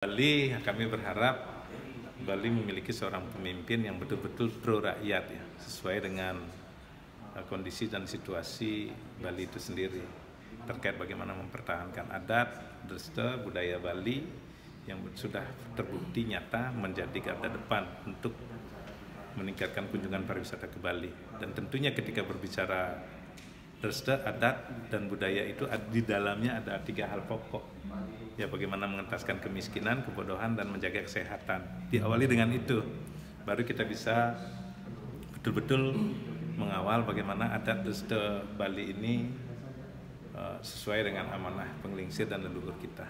Bali, kami berharap Bali memiliki seorang pemimpin yang betul-betul pro rakyat, ya, sesuai dengan kondisi dan situasi Bali itu sendiri, terkait bagaimana mempertahankan adat, dresta, budaya Bali yang sudah terbukti nyata menjadi garda depan untuk meningkatkan kunjungan pariwisata ke Bali. Dan tentunya ketika berbicara dresta, adat, dan budaya itu di dalamnya ada 3 hal pokok. Ya, bagaimana mengentaskan kemiskinan, kebodohan, dan menjaga kesehatan. Diawali dengan itu, baru kita bisa betul-betul mengawal bagaimana adat dresta Bali ini sesuai dengan amanah penglingsir dan leluhur kita.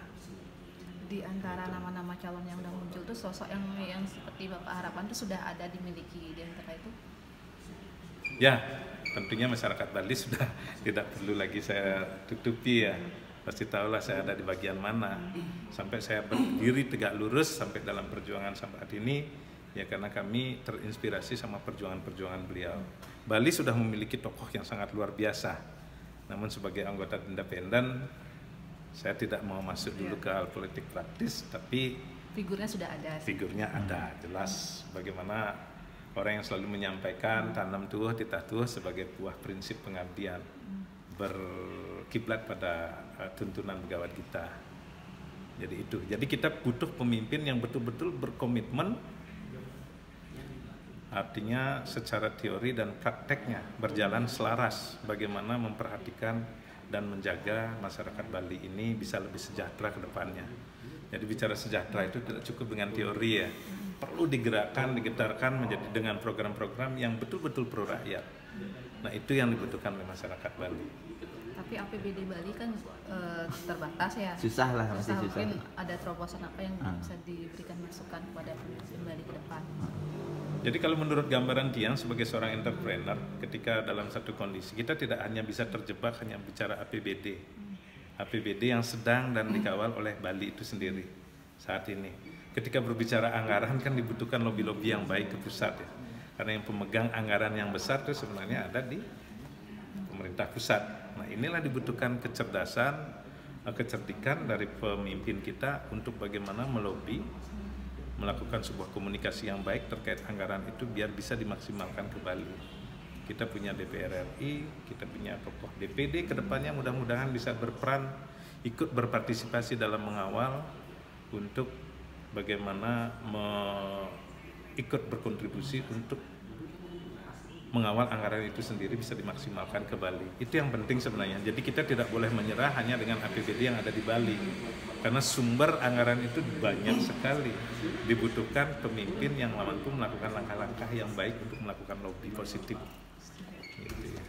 Di antara nama-nama calon yang udah muncul tuh sosok yang seperti Bapak harapkan tuh sudah ada dimiliki di antara itu? Ya, tentunya masyarakat Bali sudah tidak perlu lagi saya tutupi, ya. Pasti tahulah saya ada di bagian mana. Sampai saya berdiri tegak lurus sampai dalam perjuangan sampai saat ini, ya karena kami terinspirasi sama perjuangan-perjuangan beliau. Bali sudah memiliki tokoh yang sangat luar biasa. Namun sebagai anggota independen, saya tidak mau masuk dulu ke hal politik praktis, tapi Figurnya sudah ada. Figurnya ada, jelas bagaimana orang yang selalu menyampaikan tanam tuh titah tuh sebagai buah prinsip pengabdian, berkiblat pada tuntunan pegawai kita. Jadi itu. Jadi kita butuh pemimpin yang betul-betul berkomitmen, artinya secara teori dan prakteknya berjalan selaras bagaimana memperhatikan dan menjaga masyarakat Bali ini bisa lebih sejahtera ke depannya. Jadi bicara sejahtera itu tidak cukup dengan teori, ya. Perlu digerakkan, digetarkan menjadi dengan program-program yang betul-betul pro rakyat. Nah, itu yang dibutuhkan oleh masyarakat Bali. Tapi APBD Bali kan terbatas, ya. Susah lah, masih susah. Mungkin ada terobosan apa yang bisa diberikan masukan kepada pemimpin Bali ke depan? Jadi kalau menurut gambaran Tiang sebagai seorang entrepreneur, ketika dalam satu kondisi, kita tidak hanya bisa terjebak hanya bicara APBD. APBD yang sedang dan dikawal oleh Bali itu sendiri saat ini. Ketika berbicara anggaran kan dibutuhkan lobby-lobby yang baik ke pusat, ya. Karena yang pemegang anggaran yang besar itu sebenarnya ada di pemerintah pusat. Nah, inilah dibutuhkan kecerdasan, kecerdikan dari pemimpin kita untuk bagaimana melobi, melakukan sebuah komunikasi yang baik terkait anggaran itu biar bisa dimaksimalkan ke Bali. Kita punya DPR RI, kita punya tokoh DPD, kedepannya mudah-mudahan bisa berperan, ikut berpartisipasi dalam mengawal untuk bagaimana ikut berkontribusi untuk mengawal anggaran itu sendiri bisa dimaksimalkan ke Bali. Itu yang penting sebenarnya. Jadi kita tidak boleh menyerah hanya dengan APBD yang ada di Bali. Karena sumber anggaran itu banyak sekali. Dibutuhkan pemimpin yang mampu melakukan langkah-langkah yang baik untuk melakukan lobby positif. Gitu, ya.